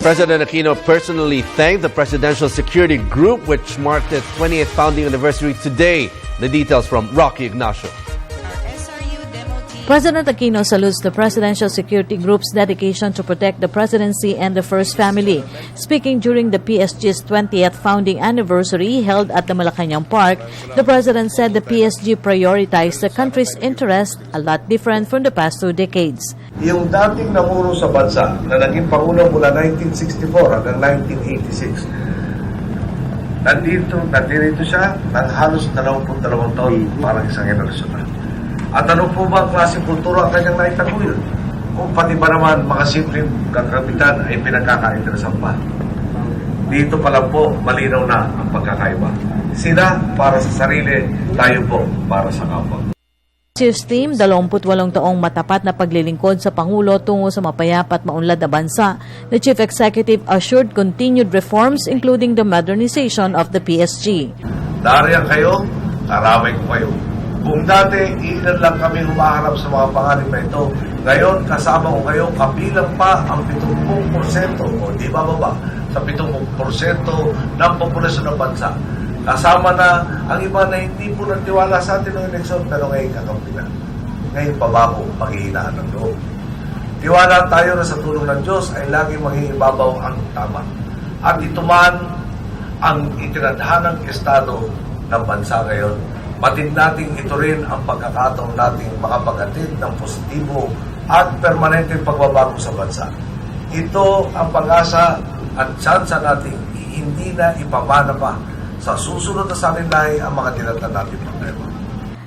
President Aquino personally thanked the Presidential Security Group, which marked its 20th founding anniversary today. The details from Rocky Ignacio. President Aquino salutes the Presidential Security Group's dedication to protect the presidency and the First Family. Speaking during the PSG's 20th founding anniversary held at the Malacañang Park, the President said the PSG prioritized the country's interest, a lot different from the past 2 decades. Yung dating namuro sa bansa na naging Pangulo mula 1964 hanggang 1986, nandito siya ng halos 22 taon, parang isang henerasyon na. At ano po ba ang klaseng kultura ang kanyang naitaguyod? Kung pati ba naman mga simpleng kakapitan ay pinagkakainteresan pa. Dito pa lang po, malinaw na ang pagkakaiba. Sila para sa sarili, tayo po para sa kapwa. Chief's team, 28 taong matapat na paglilingkod sa Pangulo tungo sa mapayapa at maunlad na bansa. The Chief Executive assured continued reforms including the modernization of the PSG. Dariyan kayo, karamay ko kayo. Kung dati, ilan lang kami humaharap sa mga pangarap na ito, ngayon kasama ko kayo, kabilang pa ang 70% o di ba sa 70% ng populasyon ng bansa. Kasama na ang iba na hindi po nagtiwala sa atin ng eleksyon, pero ngayon kakampi na. Ngayon pabago, paghihinaan ng loob. Tiwala tayo na sa tulong ng Diyos ay laging maging ibabaw ang tama. At ito man ang itinadhanang estado ng bansa ngayon. Matid natin ito rin ang pagkakataon nating makapagatid ng positibo at permanenteng pagbabago sa bansa. Ito ang pag-asa at tsansa nating hindi na ipamana pa sa susunod na salinlahi ang mga dinatnan natin problema.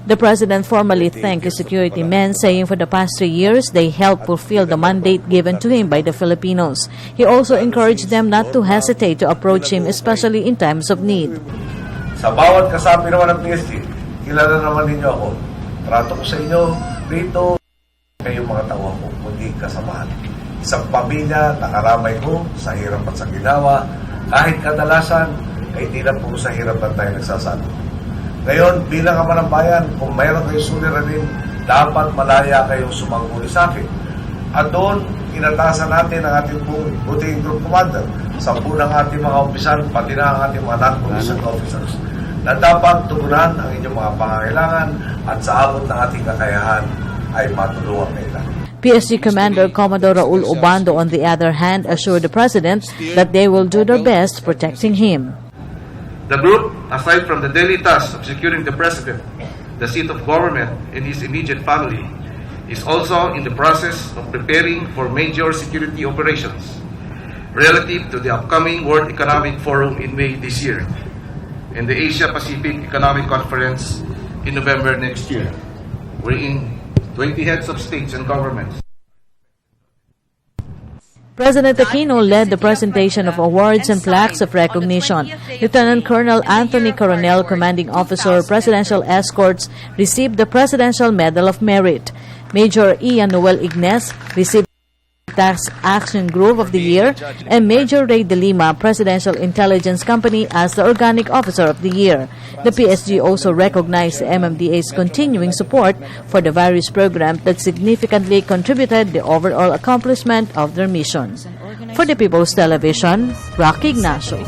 The President formally thanked his security men, saying for the past 3 years, they helped fulfill the mandate given to him by the Filipinos. He also encouraged them not to hesitate to approach him, especially in times of need. Sa bawat kasapi naman ng PSG, kilala naman ninyo ako. Trato ko sa inyo rito, kayong mga tawa ko, kundi kasamahan. Isang pamilya, nakaramay ko sa hirap at sa ginawa, kahit kadalasan, ay di lang po sa hirap at tayo nagsasabi. Ngayon, bilang ama ng bayan, kung mayroon kayong suliranin, dapat malaya kayong sumangguni sa akin. At doon, inatasan natin ang ating buting group commander, 10 ng ating mga opisan, pati na ang ating mga non-commissioned officers, na dapat tugunan ang inyong mga pangangailangan at sa abot ng ating kakayahan ay matulungan nila. PSG Commander Commodore Raul Obando, on the other hand, assured the President that they will do their best protecting him. The group, aside from the daily task of securing the President, the seat of government, and his immediate family, is also in the process of preparing for major security operations relative to the upcoming World Economic Forum in May this year and the Asia-Pacific Economic Conference in November next year, wherein 20 heads of states and governments. President Aquino led the presentation of awards and plaques of recognition. Lieutenant Colonel Anthony Coronel, Commanding Officer, Presidential Escorts, received the Presidential Medal of Merit. Major Ian Noel Ignes received Tax Action Group of the Year, and Major Ray De Lima, Presidential Intelligence Company, as the Organic Officer of the Year. The PSG also recognized the MMDA's continuing support for the various programs that significantly contributed the overall accomplishment of their mission. For the People's Television, Rocky Ignacio.